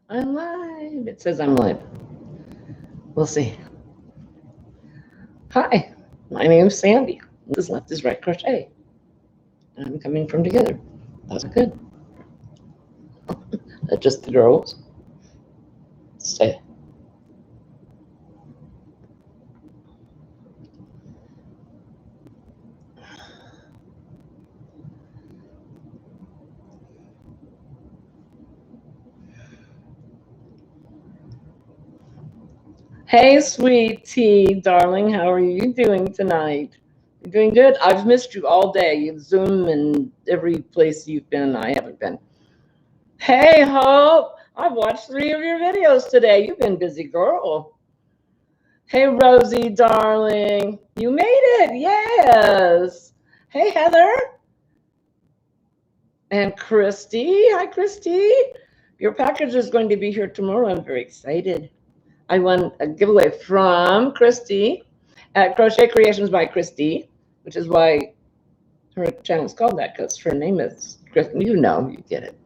I'm live. It says I'm live. We'll see. Hi, my name's Sandy. This is Left is Right Crochet. I'm coming from together. That's good. Just the girls. Stay. Hey, sweet tea, darling. How are you doing tonight? You doing good? I've missed you all day. Zoom and every place you've been, I haven't been. Hey, Hope. I've watched 3 of your videos today. You've been busy, girl. Hey, Rosie, darling. You made it. Yes. Hey, Heather. And Christy. Hi, Christy. Your package is going to be here tomorrow. I'm very excited. I won a giveaway from Christy at Crochet Creations by Christy, which is why her channel is called that, because her name is Christy. You know, you get it.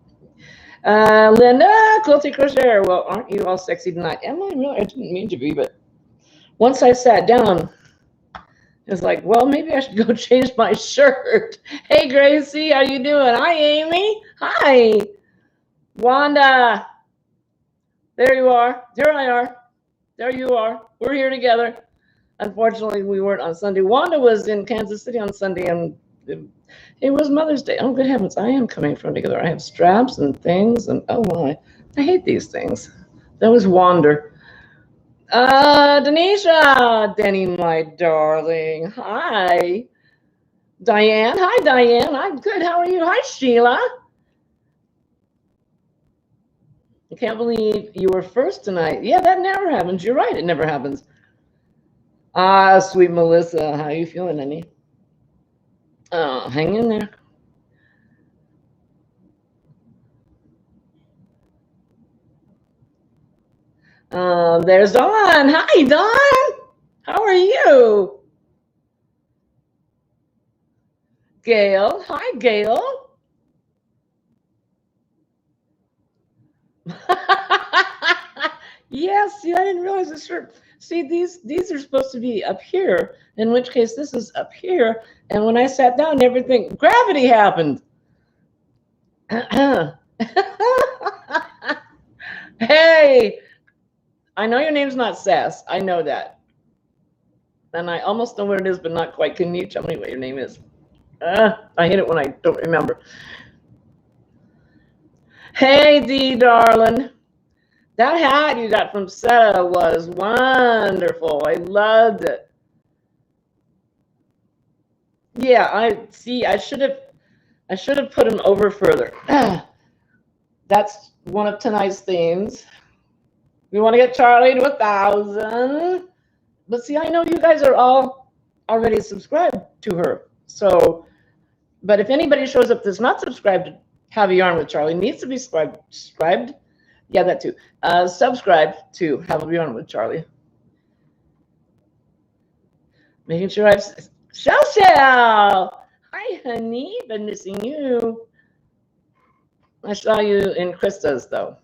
Linda, Quilty Crocheter. Well, aren't you all sexy tonight? Am I really? I didn't mean to be, but once I sat down, it was like, well, maybe I should go change my shirt. Hey, Gracie, how you doing? Hi, Amy. Hi. Wanda. There you are. Here I are. There you are. We're here together. Unfortunately, we weren't on Sunday. Wanda was in Kansas City on Sunday, and it was Mother's Day. Oh, good heavens, I am coming from together. I have straps and things, and oh my, I hate these things. That was Wander. Denisha, Denny, my darling. Hi. Diane. Hi, Diane. I'm good. How are you? Hi, Sheila. I can't believe you were first tonight. Yeah, that never happens. You're right. It never happens. Sweet Melissa. How are you feeling, honey? Hang in there. There's Dawn. Hi, Dawn. How are you? Gail. Hi, Gail. Yes, see, I didn't realize this shirt. See, these are supposed to be up here, in which case this is up here. And when I sat down, everything, gravity happened. Hey, I know your name's not Sass. I know that. And I almost know what it is, but not quite. Can you tell me what your name is? I hate it when I don't remember. Hey, Dee, darling. That hat you got from Seta was wonderful. I loved it. Yeah, I see. I should have put him over further. That's one of tonight's themes. We want to get Charlie to 1,000. But see, I know you guys are all already subscribed to her. So, but if anybody shows up that's not subscribed to Have a Yarn with Charlie, needs to be subscribed. Yeah, that too. Subscribe to Have a Yarn with Charlie. Making sure I've Shell. Hi, honey. Been missing you. I saw you in Krista's though.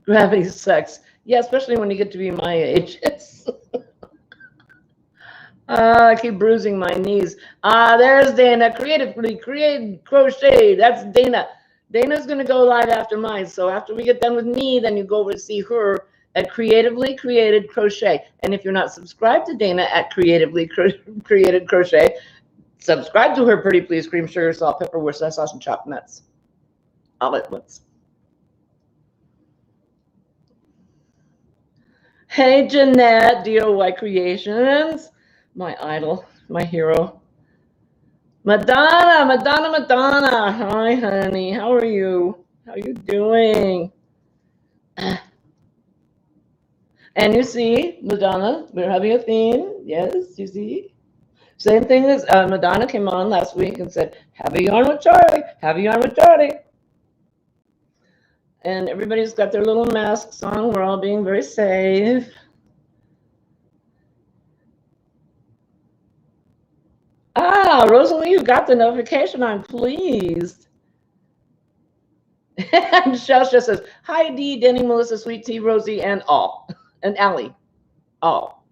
Gravity sucks. Yeah, especially when you get to be my age. I keep bruising my knees. There's Dana. Creatively created crochet. That's Dana. Dana's going to go live after mine. So after we get done with me, then you go over to see her at Creatively Created Crochet. And if you're not subscribed to Dana at Creatively Created Crochet, subscribe to her Pretty Please Cream Sugar Salt Pepper Worcestershire Sauce and chopped nuts. All at once. Hey, Jeanette, DOY Creations. My idol, my hero. Madonna. Hi, honey. How are you? How are you doing? And you see, Madonna, we're having a theme. Yes, you see. Same thing as Madonna came on last week and said, have a yarn with Charlie. Have a yarn with Charlie. And everybody's got their little masks on. We're all being very safe. Rosalie, you got the notification. I'm pleased. And Michelle just says, hi, Dee, Denny, Melissa, Sweet Tea, Rosie, and all. And Allie. All.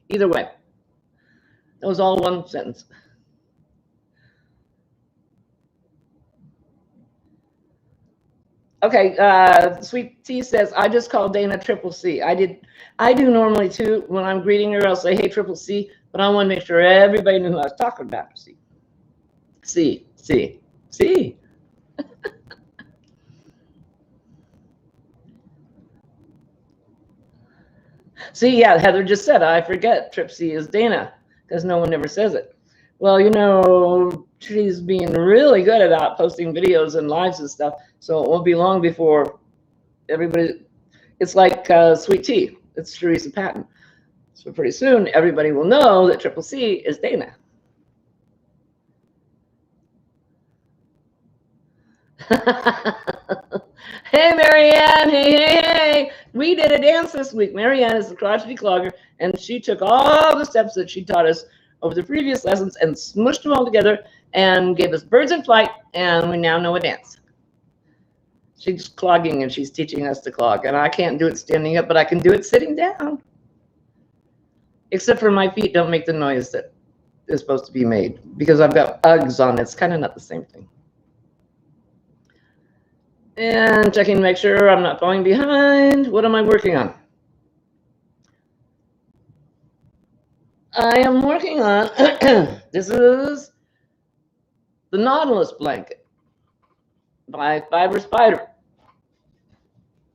Either way. That was all one sentence. Okay, Sweet Tea says, I just called Dana Triple C. I do normally too. When I'm greeting her, I'll say, hey, Triple C, but I want to make sure everybody knew who I was talking about. C. C. C. C. See, yeah, Heather just said, I forget Trip C is Dana, because no one ever says it. Well, you know, she's being really good about posting videos and lives and stuff, so it won't be long before everybody, it's like Sweet Tea, it's Teresa Patton. So pretty soon, everybody will know that Triple C is Dana. Hey, Marianne. Hey. We did a dance this week. Marianne is the crotchety clogger, and she took all the steps that she taught us over the previous lessons and smushed them all together and gave us birds in flight, and we now know a dance. She's clogging, and she's teaching us to clog, and I can't do it standing up, but I can do it sitting down. Except for my feet don't make the noise that is supposed to be made because I've got Uggs on. It's kind of not the same thing. And checking to make sure I'm not falling behind. What am I working on? I am working on, this is the Nautilus blanket by Fiber Spider.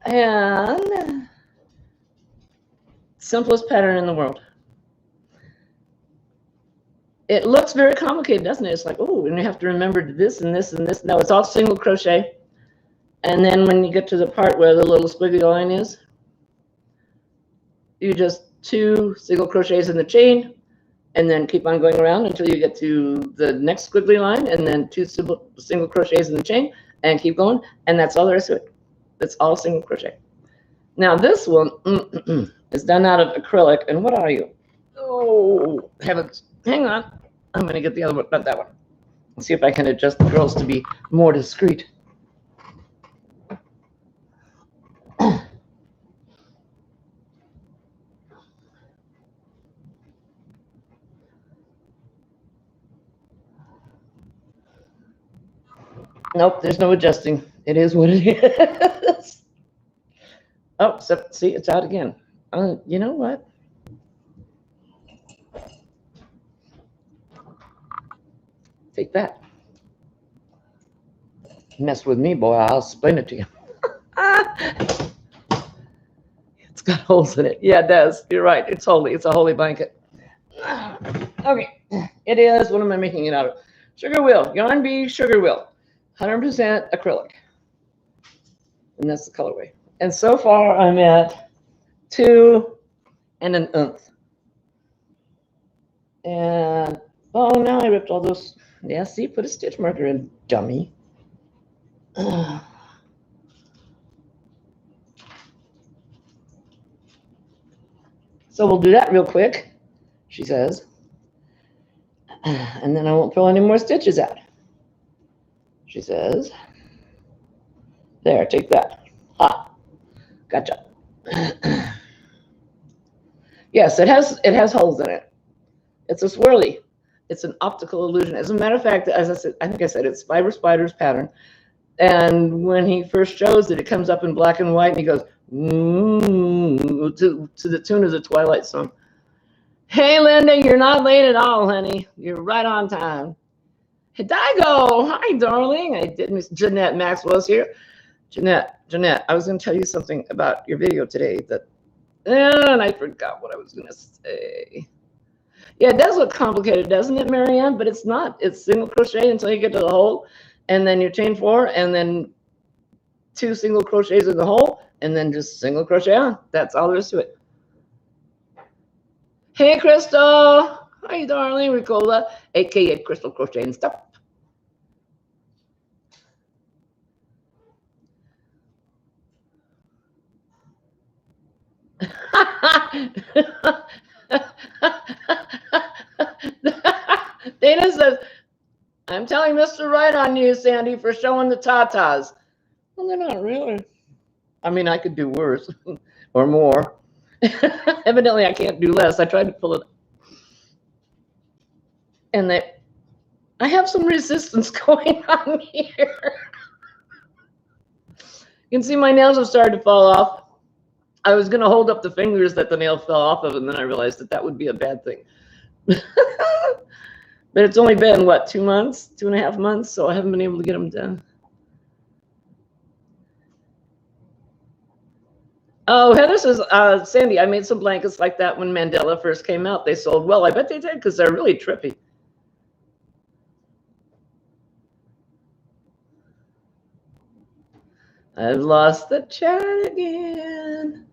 And simplest pattern in the world. It looks very complicated, doesn't it? It's like, oh, and you have to remember this and this and this. No, it's all single crochet. And then when you get to the part where the little squiggly line is, you just 2 single crochets in the chain, and then keep on going around until you get to the next squiggly line, and then 2 single crochets in the chain, and keep going. And that's all there is to it. It's all single crochet. Now this one is done out of acrylic. And what are you? Oh, heavens. Hang on. I'm going to get the other one, not that one. Let's see if I can adjust the girls to be more discreet. Nope, there's no adjusting. It is what it is. Oh, so, see, it's out again. You know what? Take that. Mess with me, boy. I'll explain it to you. It's got holes in it. Yeah, it does. You're right. It's holy. It's a holy blanket. Okay. It is. What am I making it out of? Sugar wheel. Yarn Bee sugar wheel. 100% acrylic. And that's the colorway. And so far, I'm at 2 and an oomph. And, oh, now I ripped all those. Yeah, see, put a stitch marker in, dummy. So we'll do that real quick, she says. And then I won't pull any more stitches out, she says. There, take that. Ah, gotcha. Yes, it has holes in it. It's a swirly. It's an optical illusion. As a matter of fact, as I said, I think I said it's Fiber Spider's pattern. And when he first shows it, it comes up in black and white, and he goes, to the tune of the Twilight song. Hey, Linda, you're not late at all, honey. You're right on time. Hidalgo, hi, darling. I did miss Jeanette Maxwell's here. Jeanette, I was going to tell you something about your video today and I forgot what I was going to say. Yeah, it does look complicated, doesn't it, Marianne? But it's not. It's single crochet until you get to the hole, and then you chain 4, and then 2 single crochets in the hole, and then just single crochet on. That's all there is to it. Hey, Crystal. Hi, darling. Ricola, a.k.a. Crystal Crochet and Stuff. Dana says, I'm telling Mr. Right on you, Sandy, for showing the tatas. Well, they're not really. I mean, I could do worse or more. Evidently, I can't do less. I tried to pull it, and I have some resistance going on here. You can see my nails have started to fall off. I was going to hold up the fingers that the nail fell off of, and then I realized that would be a bad thing. But it's only been, what, 2 months, 2.5 months, so I haven't been able to get them done. Oh, Heather says, Sandy, I made some blankets like that when Mandela first came out. They sold well. I bet they did, because they're really trippy. I've lost the chat again.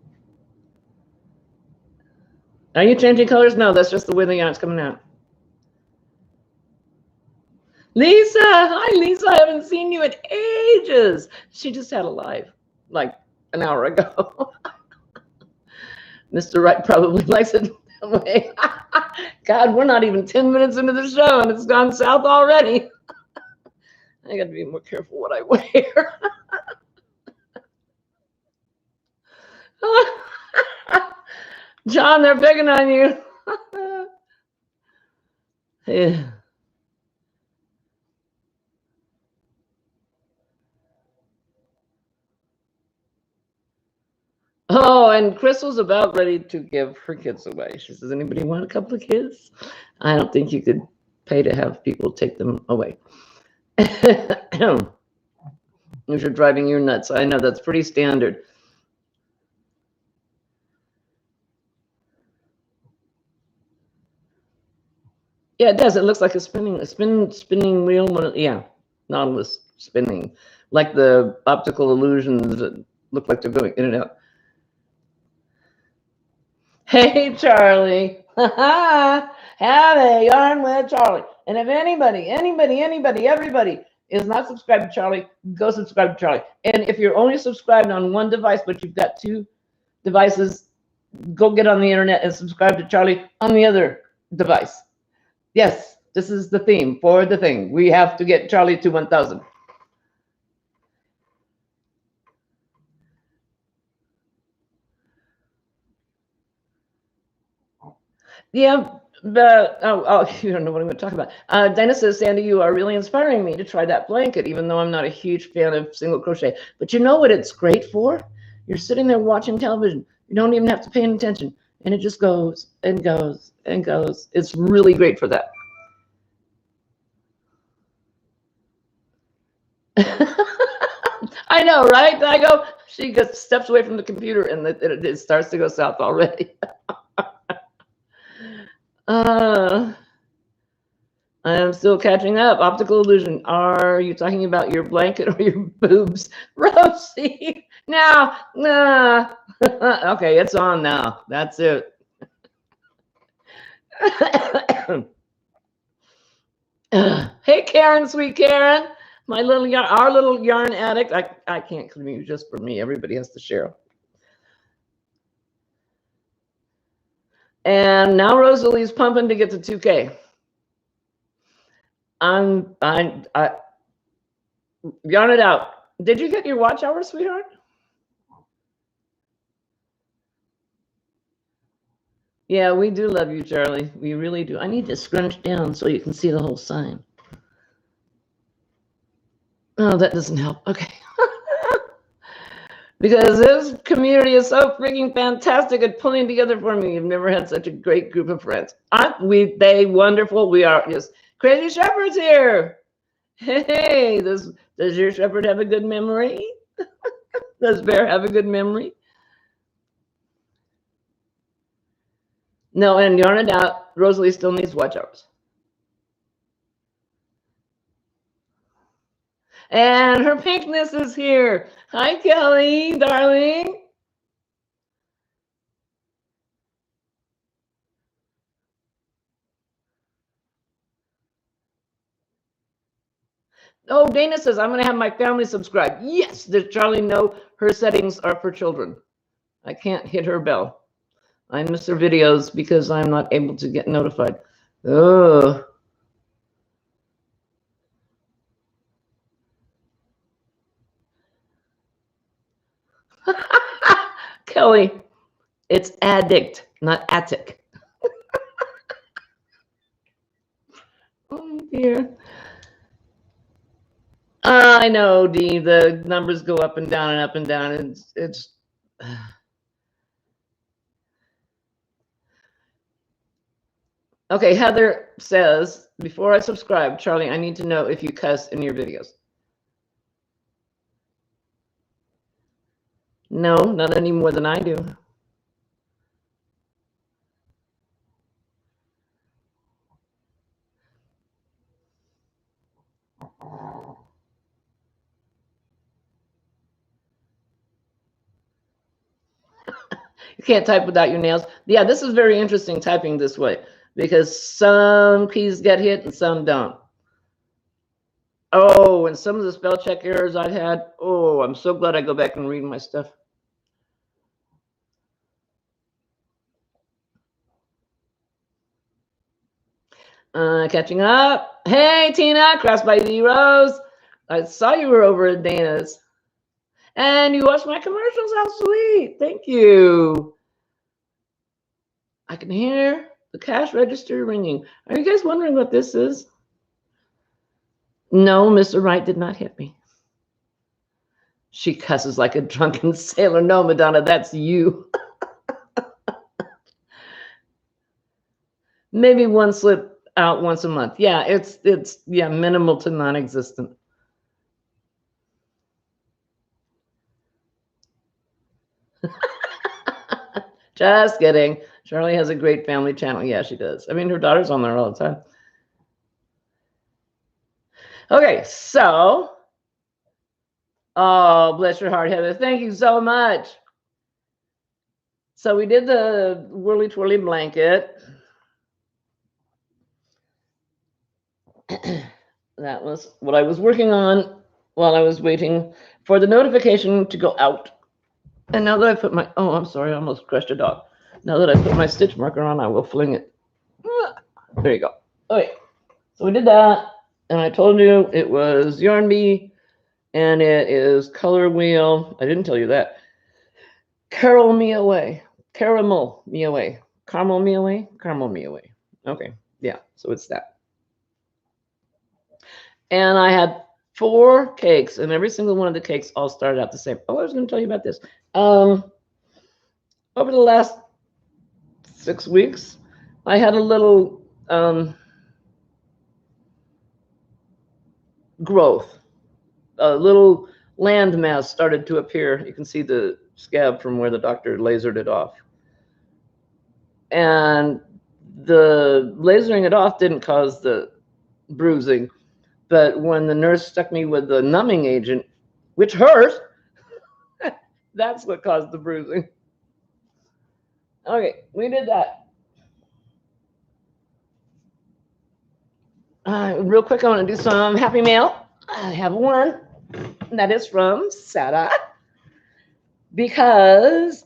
Are you changing colors? No, that's just the way the yarn's coming out. Lisa, hi Lisa, I haven't seen you in ages. She just had a live like an hour ago. Mr. Wright probably likes it that way. God, we're not even 10 minutes into the show and it's gone south already. I got to be more careful what I wear. John, they're picking on you. Yeah. Oh, and Crystal's about ready to give her kids away. She says, anybody want a couple of kids? I don't think you could pay to have people take them away. If you're driving you nuts. I know that's pretty standard. Yeah, it does. It looks like a spinning wheel. Yeah, Nautilus spinning, like the optical illusions that look like they're going in and out. Hey, Charlie. Have a yarn with Charlie. And if anybody, everybody is not subscribed to Charlie, go subscribe to Charlie. And if you're only subscribed on one device, but you've got 2 devices, go get on the internet and subscribe to Charlie on the other device. Yes, this is the theme for the thing. We have to get Charlie to 1,000. Yeah, but you don't know what I'm going to talk about. Dinah says, Sandy, you are really inspiring me to try that blanket, even though I'm not a huge fan of single crochet. But you know what it's great for? You're sitting there watching television. You don't even have to pay any attention. And it just goes and goes and goes. It's really great for that. I know, right? I go, she gets steps away from the computer and it starts to go south already. I am still catching up. Optical illusion. Are you talking about your blanket or your boobs? Rosie, now, nah. Okay, it's on now. That's it. Hey, Karen, sweet Karen. My little yarn, our little yarn addict. I can't claim you just for me. Everybody has to share. And now Rosalie's pumping to get to 2K. I yarn it out. Did you get your watch hour, sweetheart? Yeah, we do love you, Charlie. We really do. I need to scrunch down so you can see the whole sign. Oh, that doesn't help. Okay. Because this community is so freaking fantastic at pulling together for me. You've never had such a great group of friends. Aren't they wonderful? We are just crazy shepherds here. Hey, does your shepherd have a good memory? Does Bear have a good memory? No, and yarn it out. Rosalie still needs watch hours. And her pinkness is here. Hi, Kelly, darling. Oh, Dana says, I'm going to have my family subscribe. Yes, does Charlie know her settings are for children? I can't hit her bell. I miss her videos because I'm not able to get notified. Oh. Kelly, it's addict, not attic. Oh dear. I know, Dee. The numbers go up and down and up and down. It's. Okay, Heather says, before I subscribe, Charlie, I need to know if you cuss in your videos. No, not any more than I do. You can't type without your nails. Yeah, this is very interesting typing this way because some keys get hit and some don't. Oh, and some of the spell check errors I've had. Oh, I'm so glad I go back and read my stuff. Catching up. Hey, Tina, Cross by Z Rose. I saw you were over at Dana's. And you watched my commercials. How sweet. Thank you. I can hear the cash register ringing. Are you guys wondering what this is? No, Mr. Wright did not hit me. She cusses like a drunken sailor. No, Madonna, that's you. Maybe one slip out once a month. Yeah, it's minimal to non-existent. Just kidding. Charlie has a great family channel. Yeah, she does. I mean, her daughter's on there all the time. Okay, so, oh, bless your heart, Heather. Thank you so much. So we did the whirly twirly blanket. That was what I was working on while I was waiting for the notification to go out. And now that I put my, oh, I'm sorry, I almost crushed a dog. Now that I put my stitch marker on, I will fling it. There you go. Okay, so we did that. And I told you it was Yarn Bee and it is Color Wheel. I didn't tell you that. Caramel Me Away. Caramel Me Away. Caramel Me Away. Caramel Me Away. Okay, yeah, so it's that. And I had 4 cakes, and every single one of the cakes all started out the same. Oh, I was going to tell you about this. Over the last 6 weeks, I had a little growth. A little land mass started to appear. You can see the scab from where the doctor lasered it off. And the lasering it off didn't cause the bruising. But when the nurse stuck me with the numbing agent, which hurt, that's what caused the bruising. Okay, we did that. Real quick, I want to do some happy mail. I have one that is from Sarah because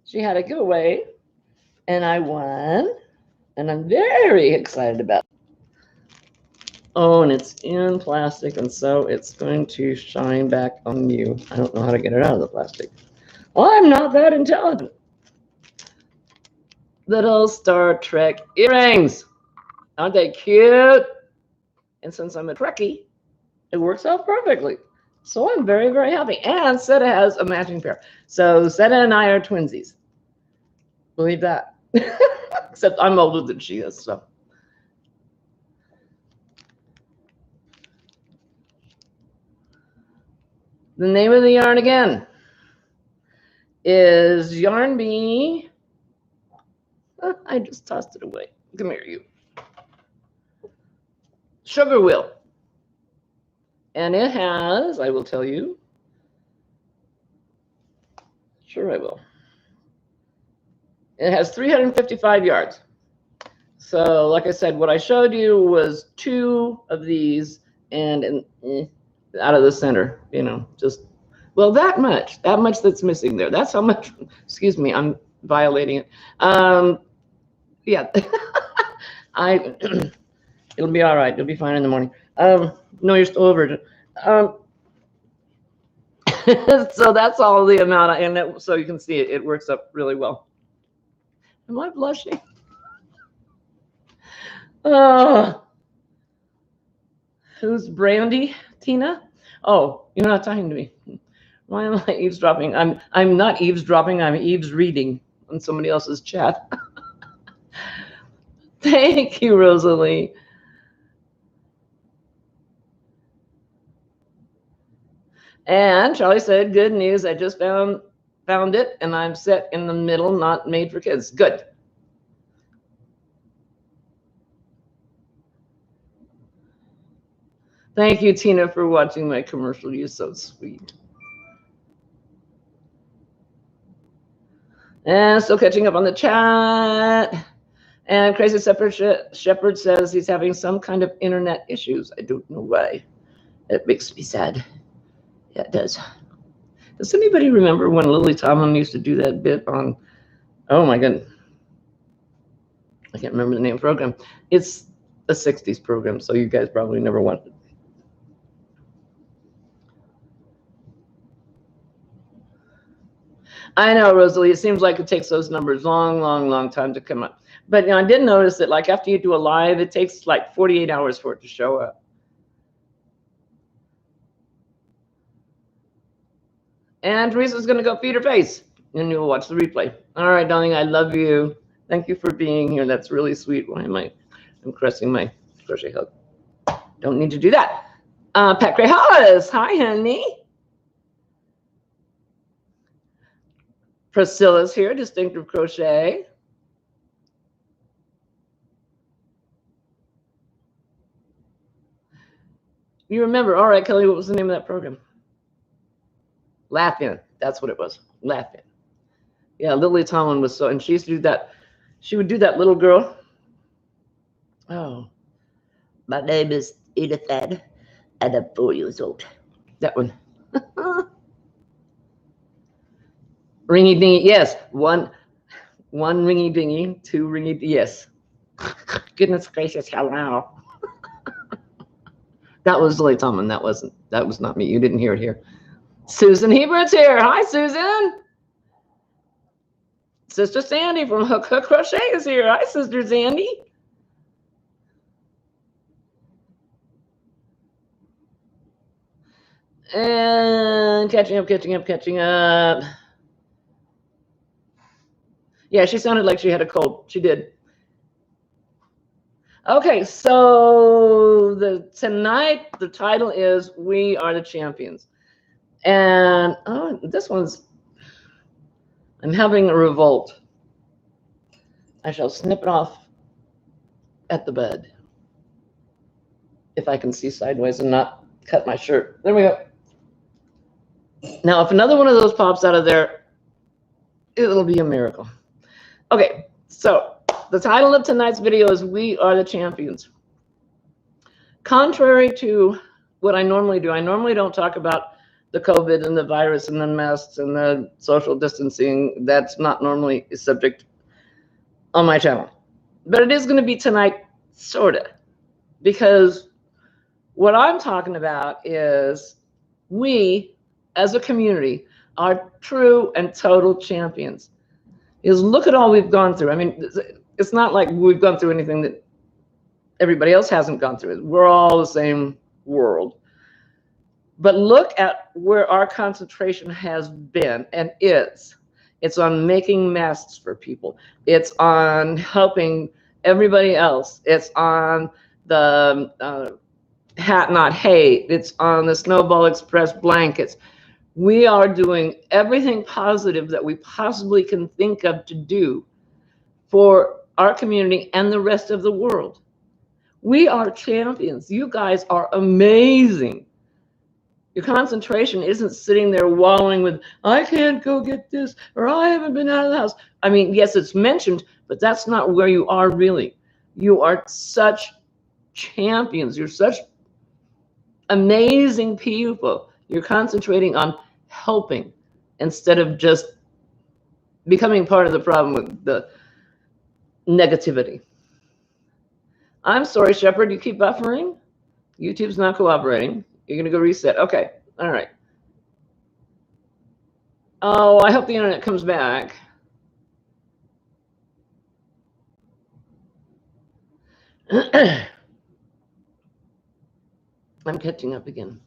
she had a giveaway and I won, and I'm very excited about it. Oh, and it's in plastic, and so it's going to shine back on you. I don't know how to get it out of the plastic. Well, I'm not that intelligent. Little Star Trek earrings. Aren't they cute? And since I'm a Trekkie, it works out perfectly. So I'm very, very happy. And Seta has a matching pair. So Seta and I are twinsies. Believe that. Except I'm older than she is, so. The name of the yarn again is Yarn Bee. I just tossed it away. Come here, you. Sugar Wheel. And it has, I will tell you. Sure, I will. It has 355 yards. So, like I said, what I showed you was 2 of these and out of the center, you know, just, well, that much that's missing there. That's how much, excuse me, I'm violating it. Yeah, it'll be all right. You'll be fine in the morning. No, you're still over it. So that's all the amount, so you can see it works up really well. Am I blushing? Who's Brandy? Tina? Oh, you're not talking to me. Why am I eavesdropping? I'm not eavesdropping. I'm eaves reading on somebody else's chat. Thank you, Rosalie. And Charlie said, "Good news. I just found it, and I'm set in the middle, not made for kids." Good. Thank you, Tina, for watching my commercial. You're so sweet. And still catching up on the chat. And Crazy Shepherd says he's having some kind of internet issues. I don't know why. It makes me sad. Yeah, it does. Does anybody remember when Lily Tomlin used to do that bit on, oh my goodness, I can't remember the name of the program. It's a 60s program, so you guys probably never watched it. I know, Rosalie, it seems like it takes those numbers long time to come up. But I did notice that like after you do a live, it takes like 48 hours for it to show up. And Teresa's going to go feed her face, and you'll watch the replay. All right, darling, I love you. Thank you for being here. That's really sweet. Why am I'm caressing my crochet hook. Don't need to do that. Pat Gray Hollis. Hi, honey. Priscilla's here, Distinctive Crochet. You remember, all right, Kelly, what was the name of that program? Laugh In. That's what it was. Laugh In. Yeah, Lily Tomlin was so, and she used to do that. She would do that little girl. Oh, my name is Edith Ed, and I'm 4 years old. That one. Ringy dingy, yes. One ringy dingy, 2 ringy, yes. Goodness gracious, hello. That was Lily Tomlin. That was not me. You didn't hear it here. Susan Hebert's here. Hi, Susan. Sister Sandy from Hook Crochet is here. Hi, Sister Sandy. And catching up. Yeah, she sounded like she had a cold. She did. Okay, so tonight the title is "We Are the Champions," and this one's. I'm having a revolt. I shall snip it off at the bud. If I can see sideways and not cut my shirt. There we go. Now, if another one of those pops out of there, it'll be a miracle. Okay, so the title of tonight's video is "We Are the Champions." Contrary to what I normally do, I normally don't talk about the COVID and the virus and the masks and the social distancing. That's not normally a subject on my channel. But it is going to be tonight, sort of, because what I'm talking about is we, as a community, are true and total champions. Is look at all we've gone through. I mean, it's not like we've gone through anything that everybody else hasn't gone through. We're all the same world. But look at where our concentration has been and is. It's on making masks for people. It's on helping everybody else. It's on the Hat Not Hate. It's on the Snowball Express blankets. We are doing everything positive that we possibly can think of to do for our community and the rest of the world. We are champions. You guys are amazing. Your concentration isn't sitting there wallowing with, I can't go get this, or I haven't been out of the house. I mean, yes, it's mentioned, but that's not where you are really. You are such champions. You're such amazing people. You're concentrating on helping instead of just becoming part of the problem with the negativity. I'm sorry, Shepard, you keep buffering? YouTube's not cooperating. You're going to go reset. Okay. All right. Oh, I hope the internet comes back. I'm catching up again.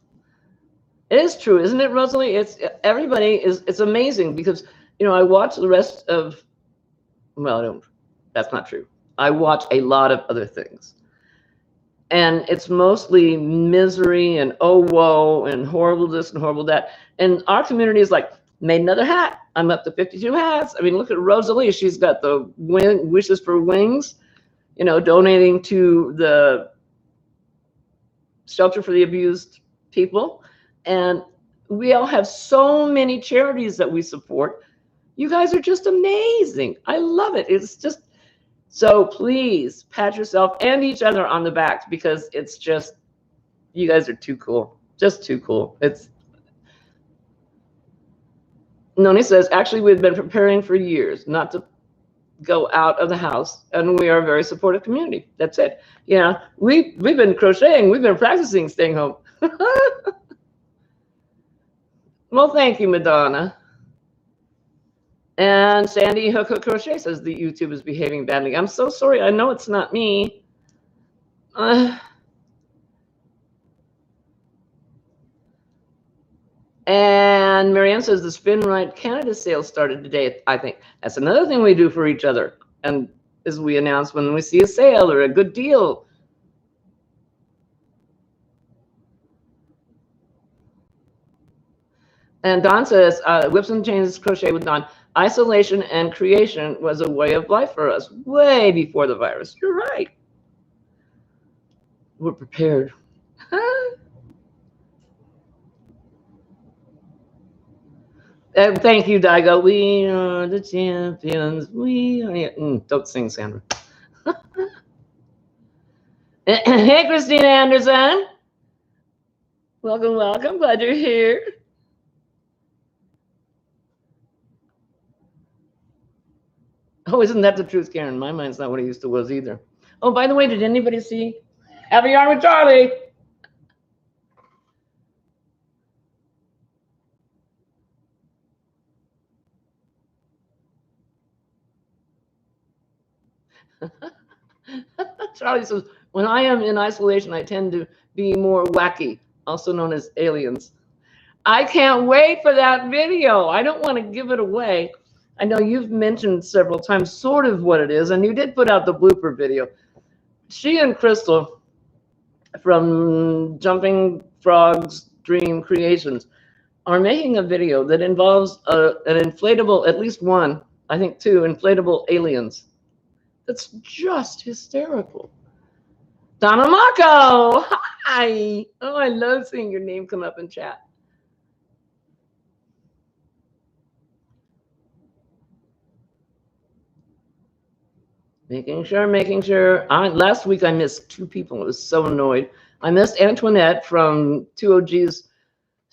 It is true, isn't it, Rosalie? It's amazing because, I watch the rest of, well, I don't, that's not true. I watch a lot of other things. And it's mostly misery and oh, whoa, and horrible this and horrible that. And our community is like, made another hat. I'm up to 52 hats. I mean, look at Rosalie. She's got the wishes for wings, donating to the shelter for the abused people. And we all have so many charities that we support. You guys are just amazing. I love it. It's just, so please pat yourself and each other on the back, because it's just, you guys are too cool. Just too cool. Noni says, actually, we've been preparing for years not to go out of the house, and we are a very supportive community. That's it. Yeah, we've been crocheting. We've been practicing staying home. Well, thank you, Madonna. And Sandy Hook Crochet says the YouTube is behaving badly. I'm so sorry. I know it's not me. And Marianne says the Spin Right Canada sale started today. I think that's another thing we do for each other. And as we announce when we see a sale or a good deal. And Don says, Whips and Chains Crochet with Don. Isolation and creation was a way of life for us way before the virus. You're right. We're prepared. And thank you, Daigo. We are the champions. We are. Don't sing, Sandra. Hey, Christina Anderson. Welcome, welcome. Glad you're here. Oh, isn't that the truth, Karen? My mind's not what it used to was either. Oh, by the way, did anybody see Happy Yarn with Charlie? Charlie says, when I am in isolation, I tend to be more wacky, also known as aliens. I can't wait for that video. I don't want to give it away. I know you've mentioned several times sort of what it is, and you did put out the blooper video. She and Crystal from Jumping Frogs Dream Creations are making a video that involves an inflatable, at least one, I think two, inflatable aliens. That's just hysterical. Donna Marco, hi. Oh, I love seeing your name come up in chat. Making sure. Last week I missed two people. I was so annoyed. I missed Antoinette from 2OG's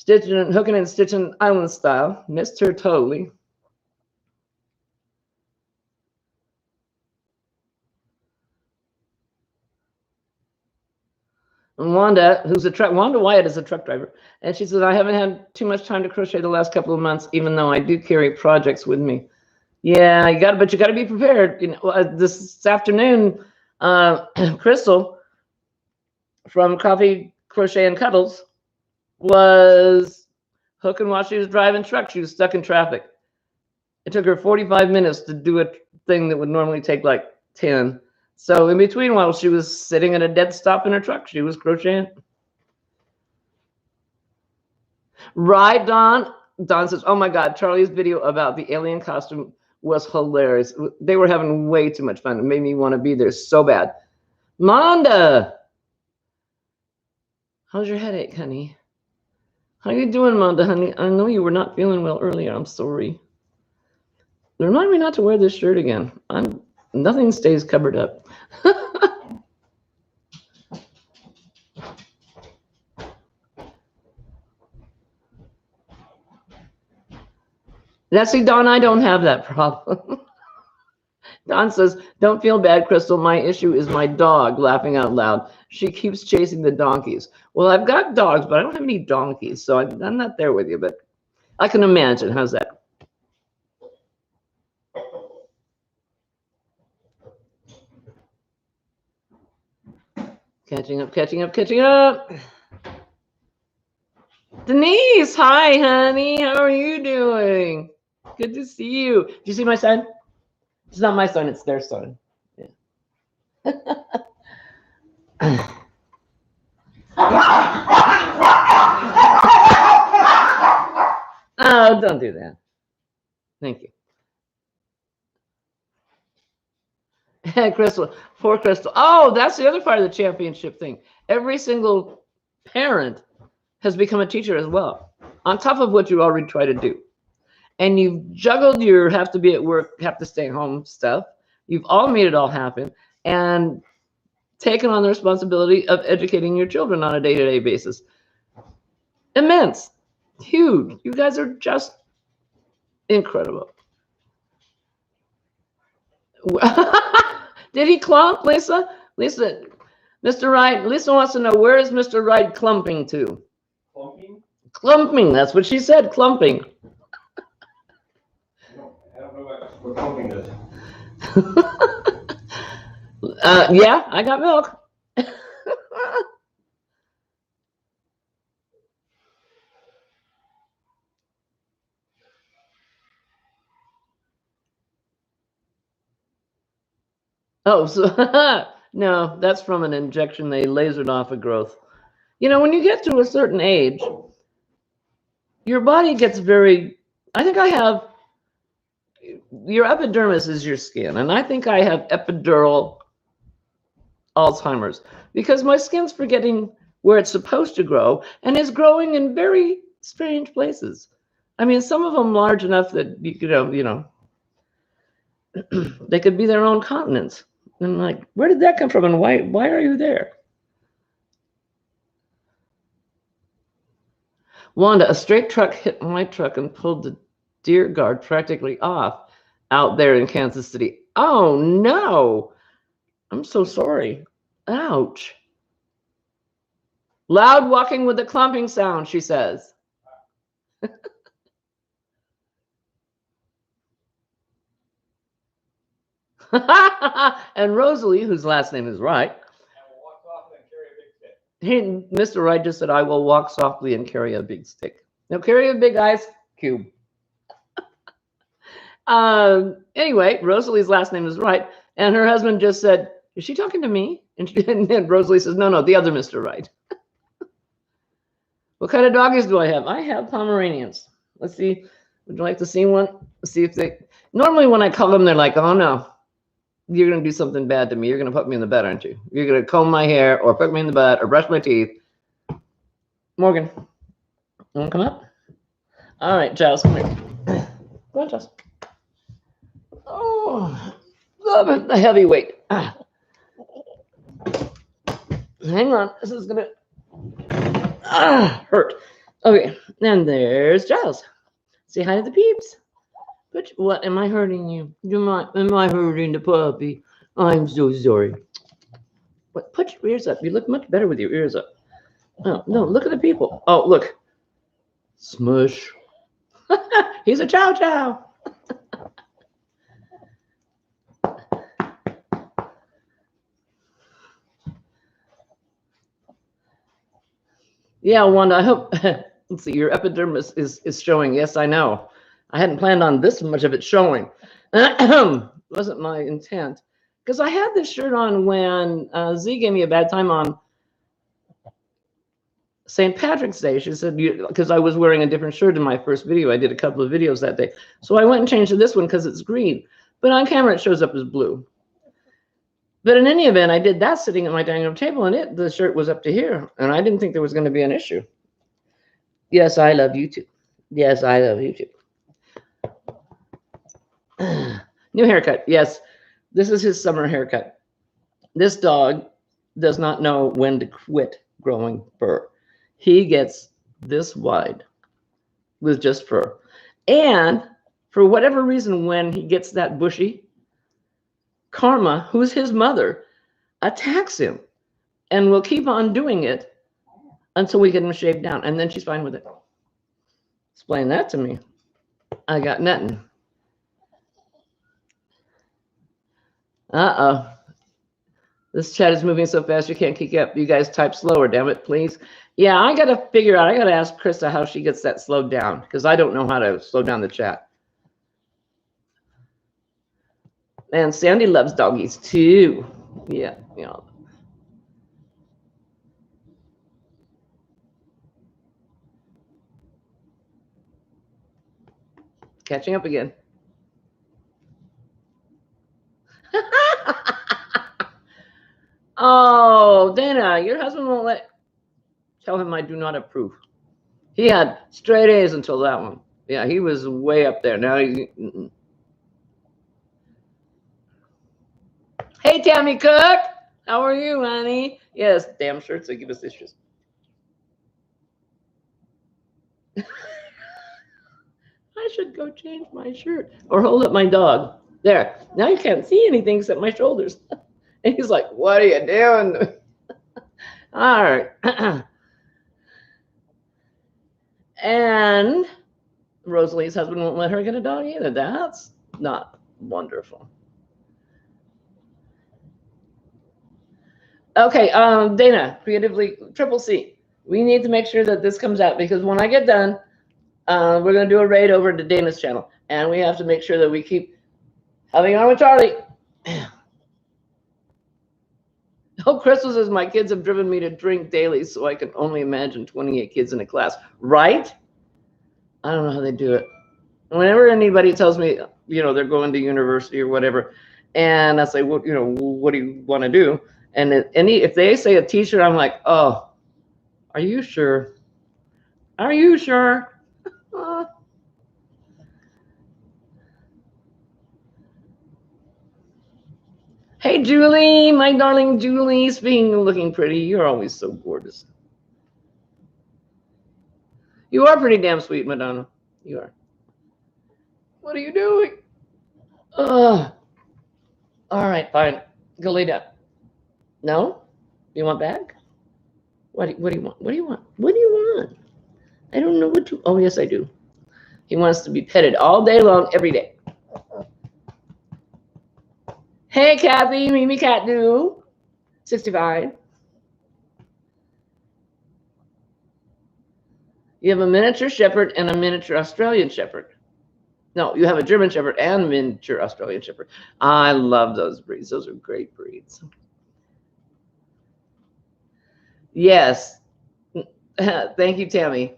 Hooking and Stitching Island Style. Missed her totally. And Wanda, Wanda Wyatt is a truck driver. And she says, I haven't had too much time to crochet the last couple of months, even though I do carry projects with me. Yeah, but you got to be prepared. This afternoon, Crystal from Coffee Crochet and Cuddles was hooking while she was driving truck. She was stuck in traffic. It took her 45 minutes to do a thing that would normally take like 10. So in between, while she was sitting at a dead stop in her truck, she was crocheting. Right, Don? Don says, oh my God, Charlie's video about the alien costume was hilarious. They were having way too much fun. It made me want to be there so bad. Monda, how's your headache, honey? How you doing, Monda, honey? I know you were not feeling well earlier. I'm sorry. Remind me not to wear this shirt again. Nothing stays covered up. See, Don, I don't have that problem. Don says, don't feel bad, Crystal. My issue is my dog, laughing out loud. She keeps chasing the donkeys. Well, I've got dogs, but I don't have any donkeys, so I'm not there with you, but I can imagine. How's that? Catching up, catching up, catching up. Denise, hi, honey. How are you doing? Good to see you. Do you see my son? It's not my son, it's their son. Yeah. Oh, don't do that. Thank you. Crystal, poor Crystal. Oh, that's the other part of the championship thing. Every single parent has become a teacher as well, on top of what you already try to do. And you've juggled your have to be at work, have to stay home stuff. You've all made it all happen and taken on the responsibility of educating your children on a day-to-day basis. Immense, huge. You guys are just incredible. Did he clump, Lisa? Lisa, Mr. Wright, Lisa wants to know, where is Mr. Wright clumping to? Clumping? Clumping, that's what she said, clumping. I don't know what clumping is. Yeah, I got milk. Oh, so no, that's from an injection. They lasered off a growth. You know, when you get to a certain age, your body gets very, I think I have, your epidermis is your skin, and I think I have epidural Alzheimer's because my skin's forgetting where it's supposed to grow and is growing in very strange places. I mean, some of them large enough that you know, they could be their own continents. And I'm like, where did that come from, and why are you there? Wanda, a straight truck hit my truck and pulled the deer guard practically off out there in Kansas City. Oh no, I'm so sorry. Ouch. Loud walking with a clumping sound, she says. And Rosalie, whose last name is Wright, Mr. Wright just said, I will walk softly and carry a big stick. Now carry a big ice cube. Anyway, Rosalie's last name is Wright, and her husband just said, is she talking to me? And Rosalie says, no, the other Mr. Wright. What kind of doggies do I have? I have Pomeranians. Let's see. Would you like to see one? See if they, normally when I call them, they're like, oh no, you're going to do something bad to me. You're going to put me in the bed, aren't you? You're going to comb my hair or put me in the bed or brush my teeth. Morgan, you want to come up? All right, Giles, come here. Go on, Giles. Oh, love it, the heavy weight. Hang on, this is going to hurt. Okay, and there's Giles. Say hi to the peeps. But what, am I hurting you? Am I hurting the puppy? I'm so sorry. What? Put your ears up. You look much better with your ears up. Oh, no, look at the people. Oh, look. Smush. He's a chow chow. Yeah, Wanda, I hope, let's see, your epidermis is showing. Yes, I know. I hadn't planned on this much of it showing. Wasn't my intent. Because I had this shirt on when Z gave me a bad time on St. Patrick's Day. She said, because I was wearing a different shirt in my first video. I did a couple of videos that day. So I went and changed to this one because it's green. But on camera, it shows up as blue. But in any event, I did that sitting at my dining room table, and the shirt was up to here. And I didn't think there was going to be an issue. Yes, I love you too. Yes, I love you too. New haircut. Yes, this is his summer haircut. This dog does not know when to quit growing fur. He gets this wide with just fur. And for whatever reason, when he gets that bushy, Karma, who's his mother, attacks him and will keep on doing it until we get him shaved down. And then she's fine with it. Explain that to me. I got nothing. Uh-oh. This chat is moving so fast you can't keep up. You guys type slower, damn it, please. Yeah, I got to figure out. I got to ask Krista how she gets that slowed down because I don't know how to slow down the chat. And Sandy loves doggies too. Yeah, yeah. Catching up again. Oh, Dana, your husband won't tell him I do not approve. He had straight A's until that one. Yeah, he was way up there. Now he's. Hey, Tammy Cook, how are you, honey? Yes, damn shirts they give us issues. I should go change my shirt or hold up my dog. There. Now you can't see anything except my shoulders. And he's like, what are you doing? All right. And Rosalie's husband won't let her get a dog either. That's not wonderful. Okay, Dana, creatively, Triple C. We need to make sure that this comes out because when I get done, we're going to do a raid over to Dana's channel. And we have to make sure that we keep having on with Charlie. Oh, Crystal says, my kids have driven me to drink daily, so I can only imagine 28 kids in a class. Right? I don't know how they do it. Whenever anybody tells me, you know, they're going to university or whatever, and I say, well, you know, what do you want to do? And if they say a teacher, I'm like, oh, are you sure? Are you sure? Hey, Julie, my darling Julie, speaking of looking pretty, you're always so gorgeous. You are pretty damn sweet, Madonna. You are. What are you doing? All right, fine. Go lay down. No? You want back? What do you want? What do you want? What do you want? I don't know what to. Oh, yes, I do. He wants to be petted all day long, every day. Hey, Kathy, Mimi Cat Do, 65. You have a miniature shepherd and a miniature Australian shepherd. No, you have a German shepherd and a miniature Australian shepherd. I love those breeds. Those are great breeds. Yes. Thank you, Tammy.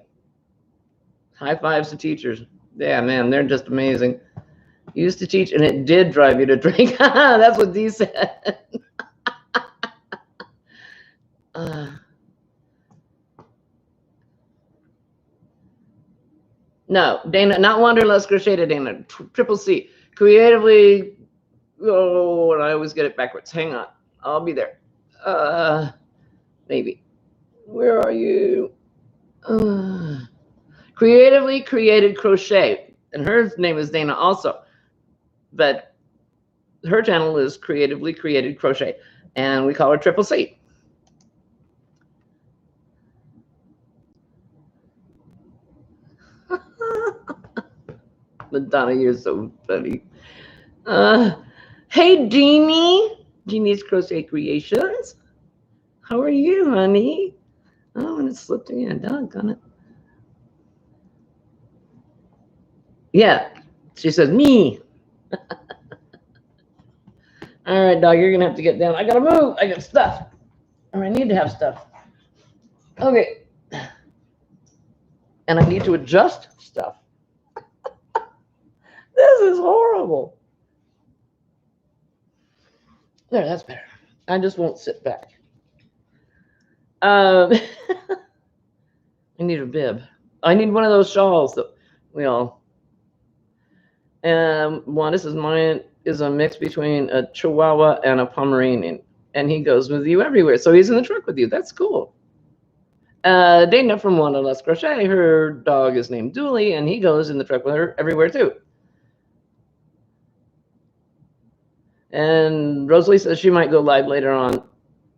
High fives to teachers. Yeah, man, they're just amazing. Used to teach, and it did drive you to drink. That's what Dee said. No, Dana, not Wanderlust Crocheted, Dana. Triple C. Creatively. Oh, and I always get it backwards. Hang on. I'll be there. Maybe. Where are you? Creatively Created Crochet. And her name is Dana also. But her channel is Creatively Created Crochet. And we call her Triple C. Madonna, you're so funny. Hey, Jeannie. Jeannie's Crochet Creations. How are you, honey? Oh, and it slipped again. Doggone it. Yeah, she says, me. All right, dog, you're going to have to get down. I got to move. I got stuff. Or I need to have stuff. Okay. And I need to adjust stuff. This is horrible. There, that's better. I just won't sit back. I need a bib. I need one of those shawls that we all. Wanda says mine is a mix between a Chihuahua and a Pomeranian, and he goes with you everywhere. So he's in the truck with you. That's cool. Dana from Wanderlust Crochet, her dog is named Dooley, and he goes in the truck with her everywhere too. And Rosalie says she might go live later on,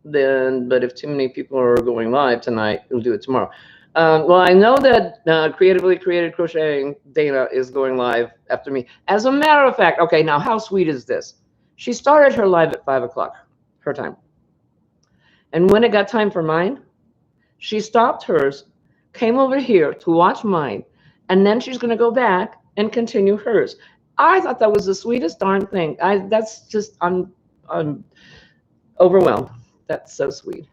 but if too many people are going live tonight, we'll do it tomorrow. Well, I know that Creatively Created Crocheting Dana is going live after me. As a matter of fact, okay, now how sweet is this? She started her live at 5 o'clock, her time. And when it got time for mine, she stopped hers, came over here to watch mine, and then she's going to go back and continue hers. I thought that was the sweetest darn thing. That's just, I'm overwhelmed. That's so sweet.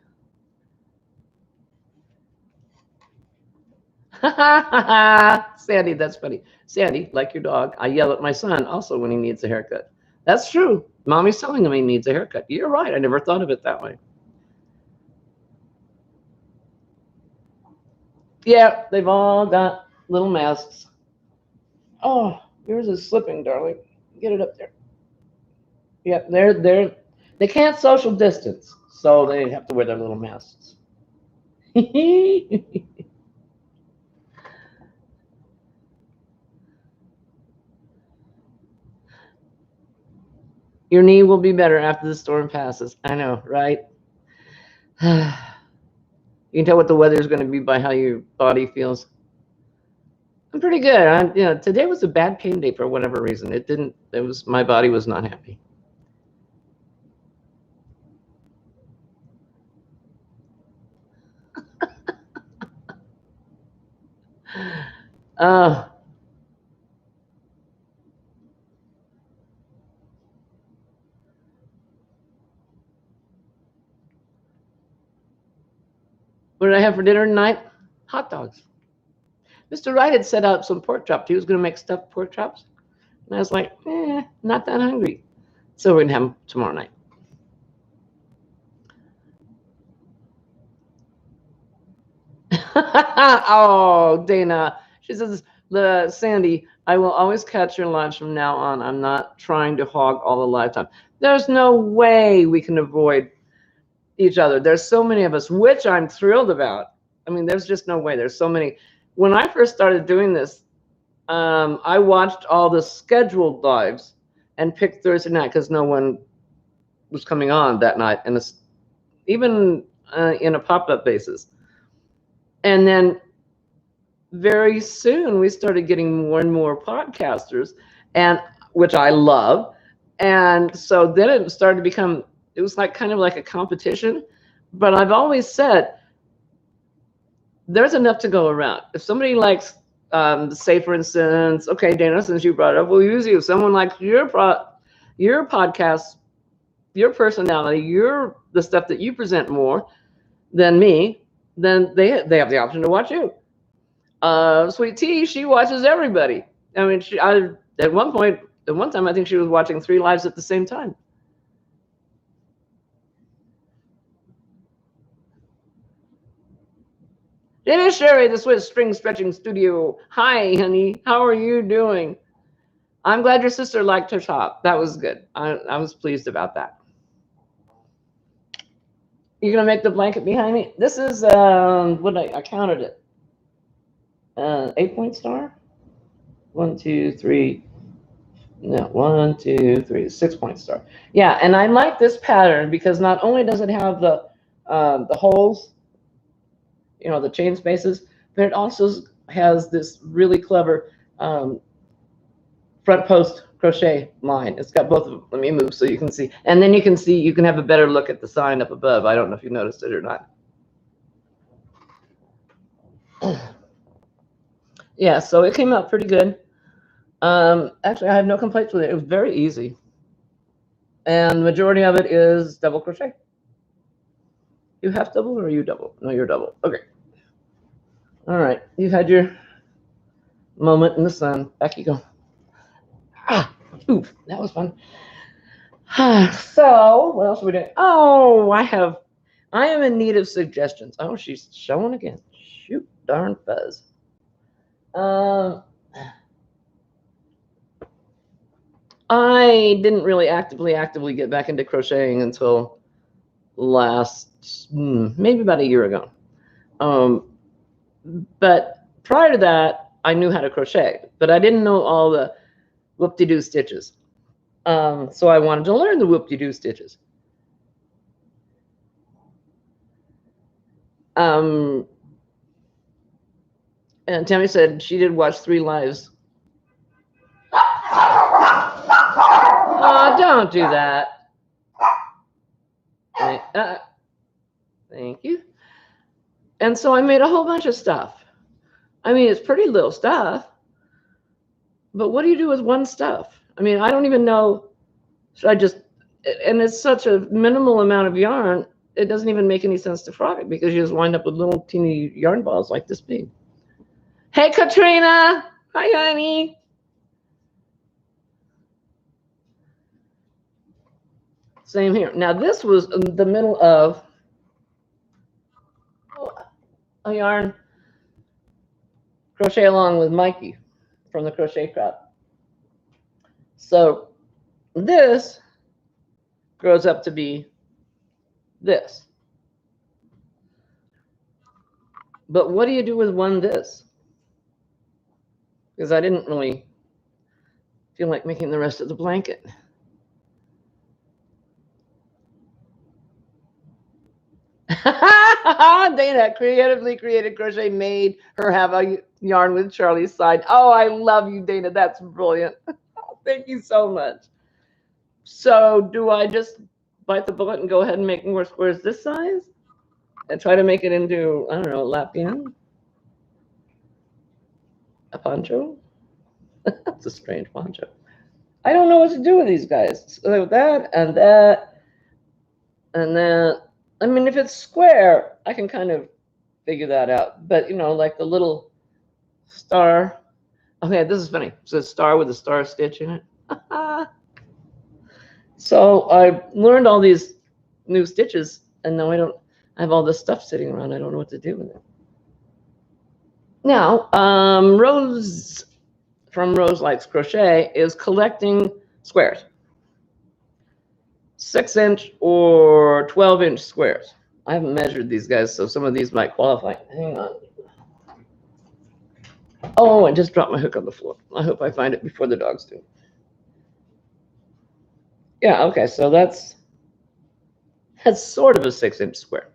Sandy, that's funny. Sandy, like your dog, I yell at my son also when he needs a haircut. That's true. Mommy's telling him he needs a haircut. You're right. I never thought of it that way. Yeah, they've all got little masks. Oh, yours is slipping, darling. Get it up there. Yeah, they can't social distance, so they have to wear their little masks. Your knee will be better after the storm passes. I know, right? You can tell what the weather is going to be by how your body feels. I'm pretty good. Today was a bad pain day for whatever reason. My body was not happy. What did I have for dinner tonight? Hot dogs. Mr. Wright had set out some pork chops. He was going to make stuffed pork chops. And I was like, not that hungry. So we're going to have them tomorrow night. Oh, Dana. She says, Sandy, I will always catch your lunch from now on. I'm not trying to hog all the lifetime. There's no way we can avoid each other. There's so many of us, which I'm thrilled about. I mean, there's just no way. There's so many. When I first started doing this, I watched all the scheduled lives and picked Thursday night because no one was coming on that night, and even in a pop-up basis. And then very soon we started getting more and more podcasters, and which I love. And so then it started to become, it was like kind of like a competition. But I've always said there's enough to go around. If somebody likes, say for instance, okay, Dana, since you brought it up, we'll use you. If someone likes your podcast, your personality, the stuff that you present more than me, then they have the option to watch you. Sweet Tea, she watches everybody. I mean, at one time, I think she was watching 3 lives at the same time. Dana Sherry, the Swiss String Stretching Studio. Hi, honey. How are you doing? I'm glad your sister liked her top. That was good. I was pleased about that. You're going to make the blanket behind me? This is, I counted it. 8-point star? 1, 2, 3. No, 1, 2, 3, 6-point star. Yeah, and I like this pattern because not only does it have the holes, the chain spaces, but it also has this really clever front post crochet line. It's got both of them. Let me move so you can see. And then you can have a better look at the sign up above. I don't know if you noticed it or not. Yeah, so it came out pretty good. Actually, I have no complaints with it. It was very easy. And the majority of it is double crochet. You half double or are you double? No, you're double. Okay. All right. You had your moment in the sun. Back you go. Oof, that was fun. So, what else are we doing? Oh, I am in need of suggestions. Oh, she's showing again. Shoot, darn fuzz. I didn't really actively get back into crocheting until maybe about a year ago. But prior to that, I knew how to crochet, but I didn't know all the whoop-de-doo stitches. So I wanted to learn the whoop-de-doo stitches. And Tammy said she did watch 3 lives. Oh, don't do that. Thank you. And so I made a whole bunch of stuff. I mean, it's pretty little stuff, but what do you do with one stuff? I mean, I don't even know. Should I just, and it's such a minimal amount of yarn, it doesn't even make any sense to frock it because you just wind up with little teeny yarn balls like this big. Hey, Katrina. Hi, honey. Same here. Now, this was in the middle of a yarn crochet along with Mikey from the Crochet Crowd. So this grows up to be this. But what do you do with one this? Because I didn't really feel like making the rest of the blanket. Dana, creatively created crochet made her have a yarn with Charlie's side. Oh, I love you, Dana. That's brilliant. Thank you so much. So do I just bite the bullet and go ahead and make more squares this size and try to make it into, I don't know, a lapin? A poncho? That's a strange poncho. I don't know what to do with these guys. So that and that and that. I mean, if it's square, I can kind of figure that out. But, you know, like the little star. Okay, this is funny. It's a star with a star stitch in it. So I learned all these new stitches, and now I have all this stuff sitting around. I don't know what to do with it. Now, Rose from Rose Likes Crochet is collecting squares. 6-inch or 12-inch squares. I haven't measured these guys, so some of these might qualify. Hang on. Oh, I just dropped my hook on the floor. I hope I find it before the dogs do. Yeah, okay, so that's sort of a 6-inch square.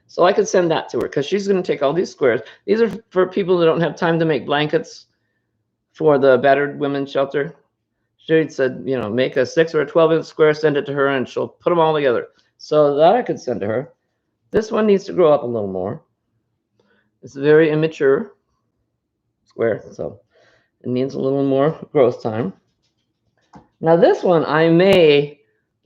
So I could send that to her because she's going to take all these squares. These are for people who don't have time to make blankets for the battered women's shelter. She said, you know, make a 6 or a 12-inch square, send it to her, and she'll put them all together. So that I could send to her. This one needs to grow up a little more. It's a very immature square, so it needs a little more growth time. Now this one, I may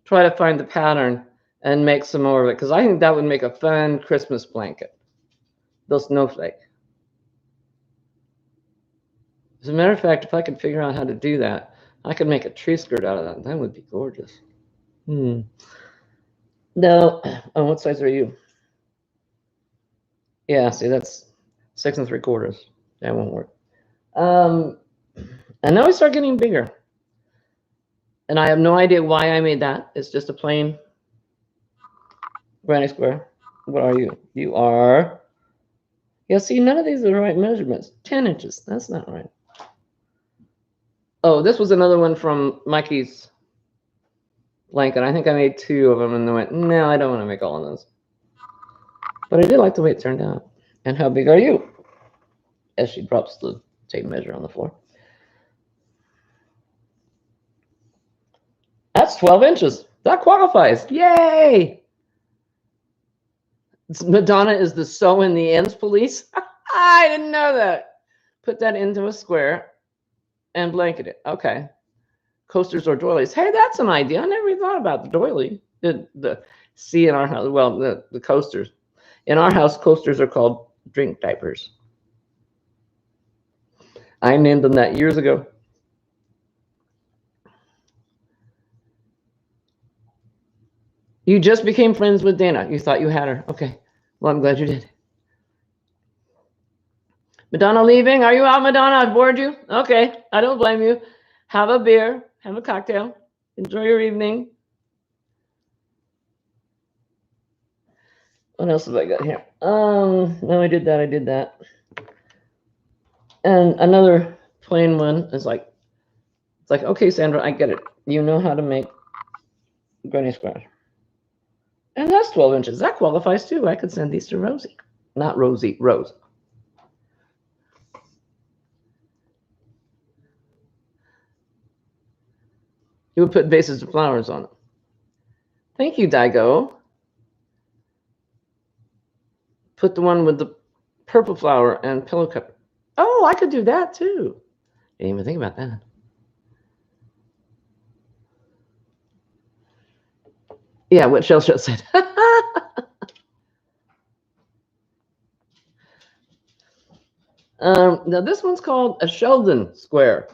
try to find the pattern and make some more of it, because I think that would make a fun Christmas blanket. The snowflake. As a matter of fact, if I could figure out how to do that, I could make a tree skirt out of that. That would be gorgeous. No. Oh, what size are you? Yeah, see, that's 6 3/4. That won't work. And now we start getting bigger. And I have no idea why I made that. It's just a plain granny square. What are you? You are, yeah, see, none of these are the right measurements. 10 inches. That's not right. Oh, this was another one from Mikey's blanket. I think I made 2 of them and then went, no, I don't want to make all of those. But I did like the way it turned out. And how big are you? As she drops the tape measure on the floor. That's 12 inches. That qualifies. Yay! Madonna is the sew in the ends police. I didn't know that. Put that into a square and blanket it. Okay. Coasters or doilies. Hey, that's an idea. I never even thought about the doily. The see in our house. Well, the coasters. In our house, coasters are called drink diapers. I named them that years ago. You just became friends with Dana. You thought you had her. Okay. Well, I'm glad you did. Madonna leaving? Are you out, Madonna? I've bored you? Okay. I don't blame you. Have a beer. Have a cocktail. Enjoy your evening. What else have I got here? No, I did that. And another plain one is like, it's like, okay, Sandra, I get it. You know how to make granny squares. And that's 12 inches. That qualifies too. I could send these to Rosie. Not Rosie, Rose. You would put vases of flowers on them. Thank you, Daigo. Put the one with the purple flower and pillow cover. Oh, I could do that too. Didn't even think about that. Yeah, what Shell said. Now this one's called a Sheldon square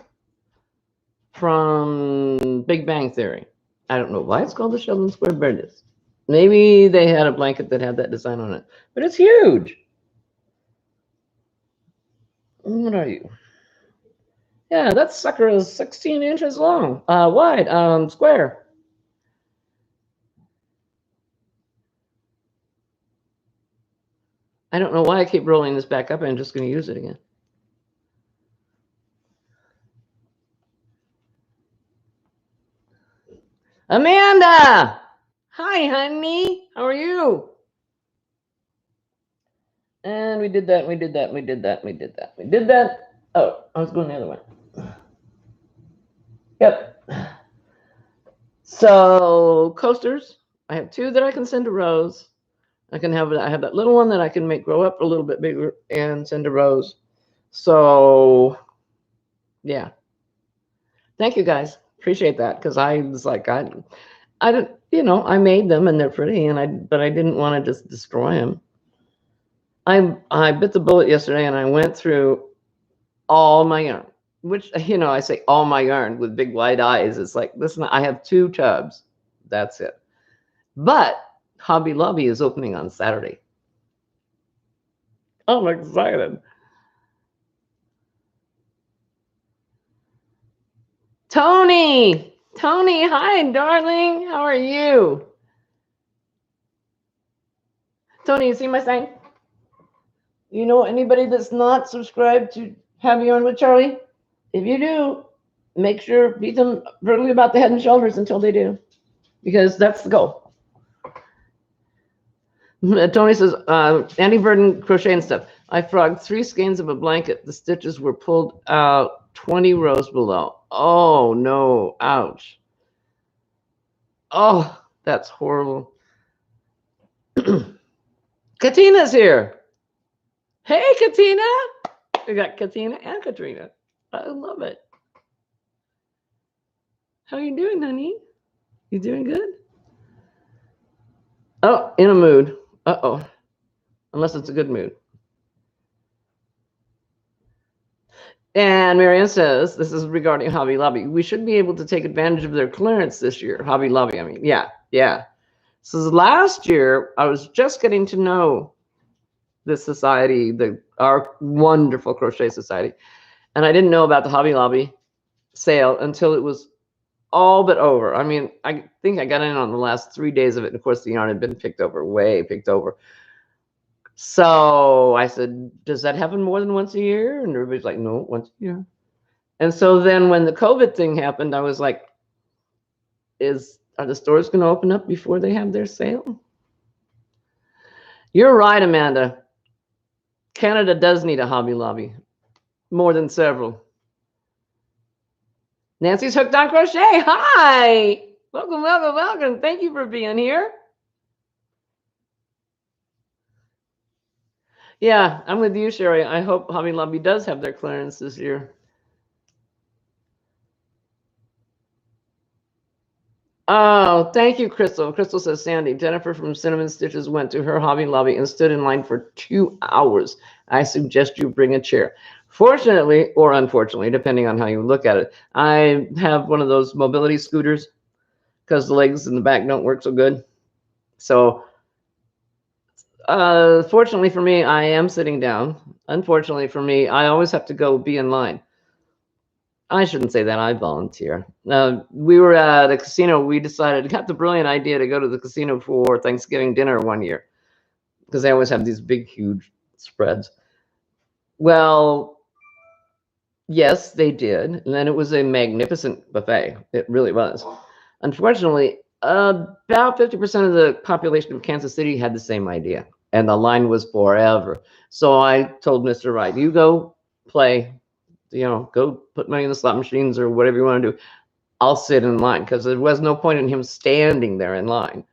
from Big Bang Theory. I don't know why it's called the Sheldon square, but it is. Maybe they had a blanket that had that design on it, but it's huge. What are you? Yeah, that sucker is 16 inches long, wide, square. I don't know why I keep rolling this back up. I'm just going to use it again. Amanda! Hi, honey. How are you? And we did that, we did that, we did that, we did that, we did that. Oh, I was going the other way. Yep. So coasters, I have two that I can send to Rose. I have that little one that I can make grow up a little bit bigger and send to Rose. So yeah. Thank you guys. Appreciate that, because I was like, I don't, I made them and they're pretty, but I didn't want to just destroy them. I bit the bullet yesterday and I went through all my yarn, which, I say all my yarn with big wide eyes. It's like, listen, I have 2 tubs. That's it. But Hobby Lobby is opening on Saturday. I'm excited. Tony, hi, darling. How are you? Tony, you see my sign? You know anybody that's not subscribed to Have You On with Charlie? If you do, make sure beat them brutally about the head and shoulders until they do, because that's the goal. Tony says, Andy Burden crochet and stuff. I frogged 3 skeins of a blanket. The stitches were pulled out 20 rows below. Oh no, ouch. Oh, that's horrible. Katina's here. Hey, Katina. We got Katina and Katrina. I love it. How you doing, honey? You doing good? Oh, in a mood. Uh-oh. Unless it's a good mood. And Marianne says, this is regarding Hobby Lobby. We should be able to take advantage of their clearance this year. Hobby Lobby, I mean, yeah. So last year, I was just getting to know this society, our wonderful crochet society. And I didn't know about the Hobby Lobby sale until it was all but over. I mean, I think I got in on the last 3 days of it. And of course, the yarn had been picked over. So I said, does that happen more than once a year? And everybody's like, no, once a year. And so then when the COVID thing happened, I was like, are the stores going to open up before they have their sale? You're right, Amanda. Canada does need a Hobby Lobby, more than several. Nancy's hooked on crochet. Hi. Welcome. Thank you for being here. Yeah, I'm with you, Sherry. I hope Hobby Lobby does have their clearance this year. Oh, thank you, Crystal. Crystal says, Sandy, Jennifer from Cinnamon Stitches went to her Hobby Lobby and stood in line for 2 hours. I suggest you bring a chair. Fortunately, or unfortunately, depending on how you look at it, I have one of those mobility scooters because the legs in the back don't work so good. So fortunately for me, I am sitting down. Unfortunately for me, I always have to go be in line. I shouldn't say that. I volunteer. We were at a casino. We got the brilliant idea to go to the casino for Thanksgiving dinner one year because they always have these big, huge spreads. Well, yes, they did. And then it was a magnificent buffet. It really was. Unfortunately, about 50% of the population of Kansas City had the same idea, and the line was forever. So I told Mr. Wright, you go play. Go put money in the slot machines or whatever you want to do. I'll sit in line, because there was no point in him standing there in line.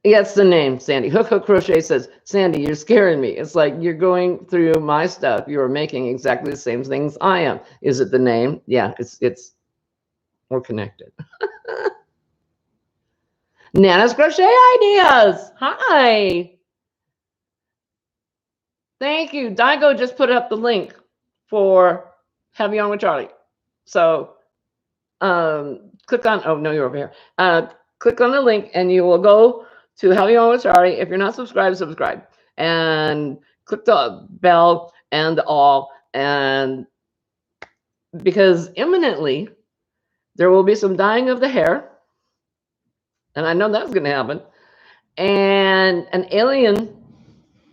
Yeah, it's the name, Sandy. Hook Hook Crochet says, Sandy, you're scaring me. It's like you're going through my stuff. You're making exactly the same things I am. Is it the name? Yeah, it's we're connected. Nana's Crochet Ideas. Hi. Thank you. Daigo just put up the link for Heavy On with Charlie. So click on, oh no, you're over here. Click on the link and you will go to Heavy On with Charlie. If you're not subscribed, subscribe. And click the bell and all. And because imminently there will be some dyeing of the hair. And I know that's going to happen. And an alien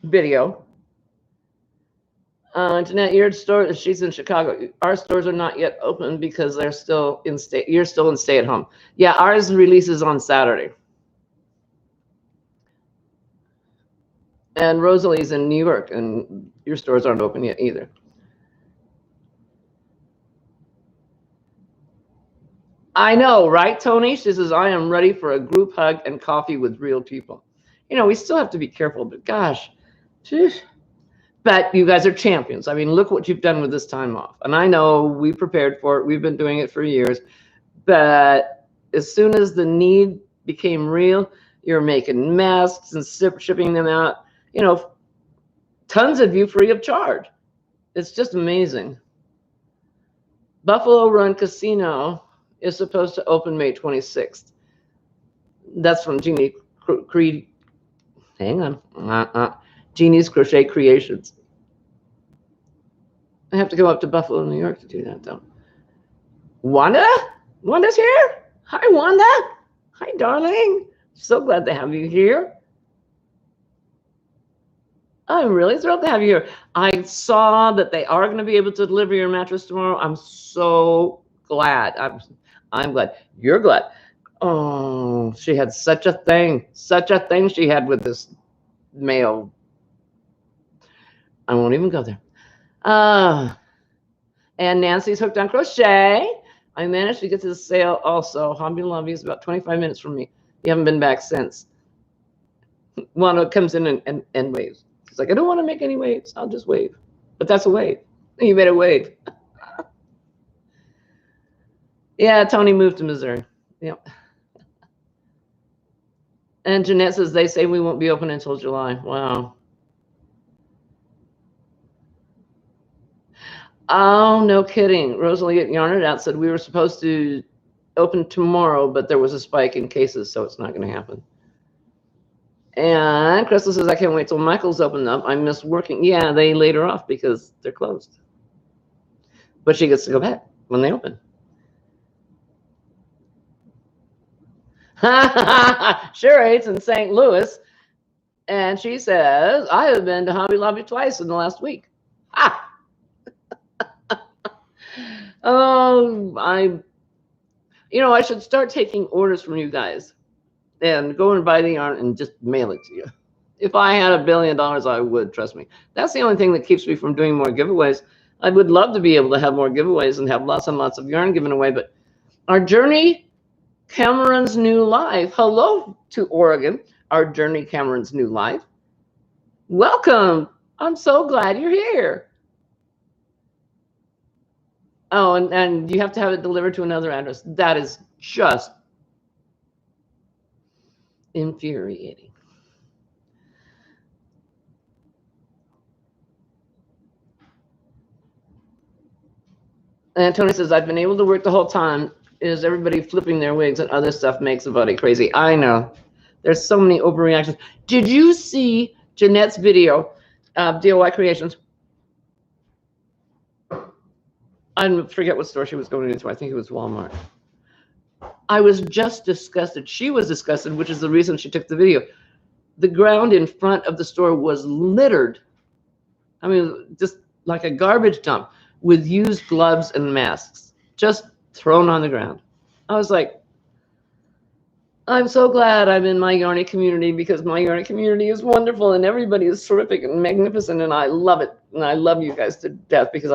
video. Jeanette, your store, she's in Chicago. Our stores are not yet open because they're still in you're still in stay at home. Yeah, ours releases on Saturday. And Rosalie's in New York, and your stores aren't open yet either. I know, right, Tony? She says, I am ready for a group hug and coffee with real people. You know, we still have to be careful, but gosh, geez. But you guys are champions. I mean, look what you've done with this time off. And I know we prepared for it. We've been doing it for years. But as soon as the need became real, you're making masks and shipping them out. You know, tons of you free of charge. It's just amazing. Buffalo Run Casino is supposed to open May 26th. That's from Jeannie Creed. Hang on. Jeannie's Crochet Creations. I have to go up to Buffalo, New York to do that, though. Wanda? Wanda's here? Hi, Wanda. Hi, darling. So glad to have you here. I'm really thrilled to have you here. I saw that they are going to be able to deliver your mattress tomorrow. I'm so glad. I'm glad. You're glad. Oh, she had such a thing she had with this mail. I won't even go there. And Nancy's hooked on crochet. I managed to get to the sale also. Hobby Lobby is about 25 minutes from me. You haven't been back since. Wanda comes in and waves. She's like, I don't want to make any waves. I'll just wave. But that's a wave. You made a wave. Yeah, Tony moved to Missouri. Yep. And Jeanette says they say we won't be open until July. Wow. Oh, no kidding. Rosalie at Yarn It Out said we were supposed to open tomorrow, but there was a spike in cases, so it's not going to happen. And Crystal says, I can't wait till Michael's opened up. I miss working. Yeah, they laid her off because they're closed. But she gets to go back when they open. Sure, it's in St. Louis. And she says, I have been to Hobby Lobby twice in the last week. Ah! Oh, I should start taking orders from you guys and go and buy the yarn and just mail it to you. If I had $1 billion, I would, trust me. That's the only thing that keeps me from doing more giveaways. I would love to be able to have more giveaways and have lots and lots of yarn given away, but our journey, Cameron's New Life. Hello to Oregon, our journey, Cameron's New Life. Welcome. I'm so glad you're here. Oh, and you have to have it delivered to another address. That is just infuriating. And Tony says, I've been able to work the whole time. Is everybody flipping their wigs and other stuff makes the body crazy? I know. There's so many overreactions. Did you see Jeanette's video, DIY Creations? I forget what store she was going into. I think it was Walmart. I was just disgusted. She was disgusted, which is the reason she took the video. The ground in front of the store was littered. I mean, just like a garbage dump with used gloves and masks, just thrown on the ground. I was like, I'm so glad I'm in my yarny community because my yarny community is wonderful and everybody is terrific and magnificent and I love it. And I love you guys to death because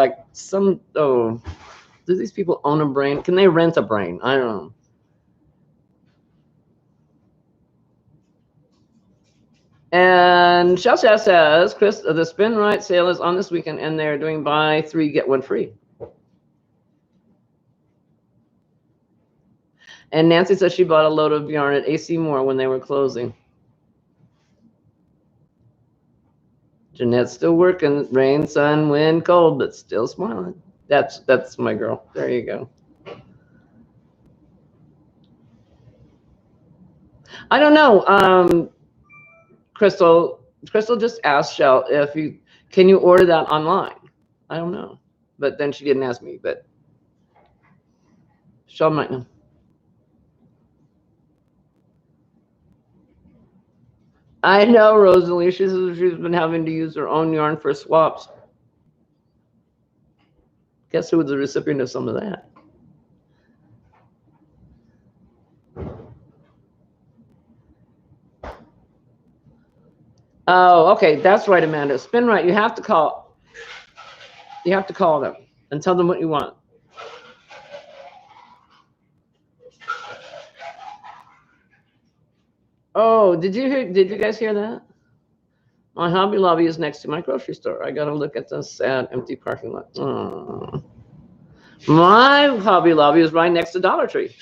do these people own a brain? Can they rent a brain? I don't know. And Shell says, Chris, the spin right sale is on this weekend and they're doing buy 3, get 1 free. And Nancy says she bought a load of yarn at AC Moore when they were closing. Jeanette's still working, rain, sun, wind, cold, but still smiling. That's my girl. There you go. I don't know. Crystal just asked Shell if can you order that online? I don't know. But then she didn't ask me, but Shell might know. I know, Rosalie. She's been having to use her own yarn for swaps. Guess who was the recipient of some of that? Oh, okay. That's right, Amanda. Spin right. You have to call them and tell them what you want. Oh, did you guys hear that? My Hobby Lobby is next to my grocery store. I gotta look at the sad empty parking lot. Oh. My Hobby Lobby is right next to Dollar Tree.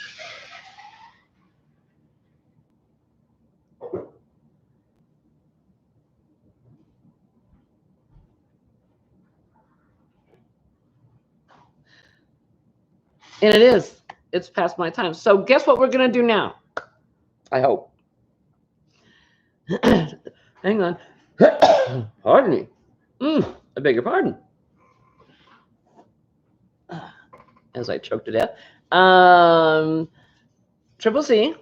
And it's past my time. So guess what we're gonna do now? I hope. Hang on. Pardon me. I beg your pardon. As I choked to death. Triple C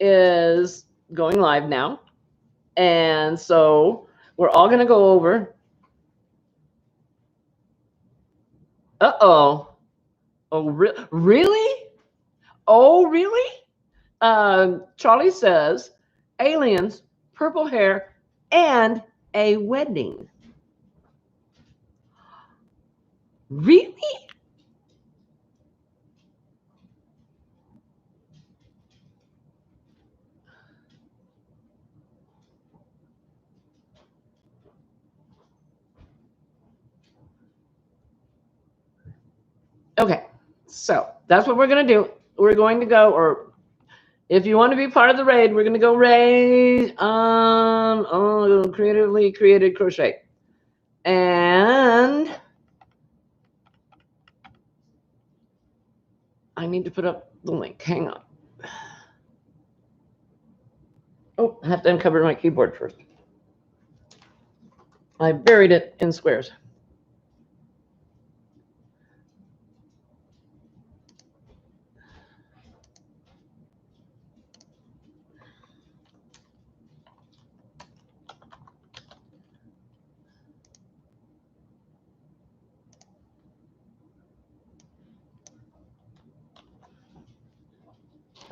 is going live now. And so we're all going to go over. Uh-oh. Oh, really? Oh, really? Charlie says, aliens, purple hair, and a wedding. Really? Okay, so that's what we're going to do. We're going to go, or if you want to be part of the raid, we're going to go raid creatively created crochet. And I need to put up the link. Hang on. Oh, I have to uncover my keyboard first. I buried it in squares.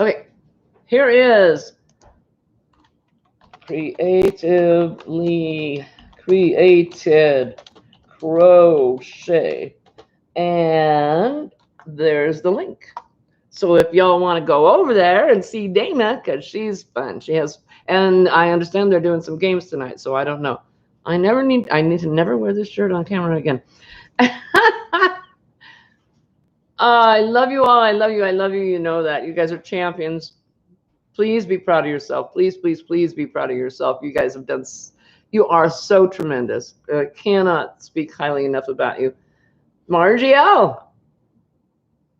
Okay, here is creatively created crochet, and there's the link. So if y'all want to go over there and see Dana, because she's fun, and I understand they're doing some games tonight, so I don't know. I need to never wear this shirt on camera again. I love you all. I love you. I love you. You know that. You guys are champions. Please be proud of yourself. Please, please, please be proud of yourself. You guys have done, you are so tremendous. I cannot speak highly enough about you. Margie L.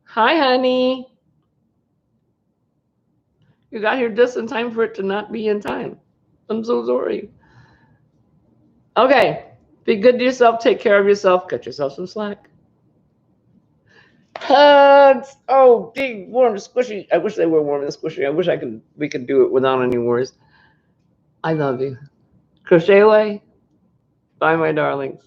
Hi, honey. You got here just in time for it to not be in time. I'm so sorry. Okay. Be good to yourself. Take care of yourself. Cut yourself some slack. Hugs. Oh, big, warm, squishy. I wish they were warm and squishy. I wish we could do it without any worries. I love you. Crochet away. Bye, my darlings.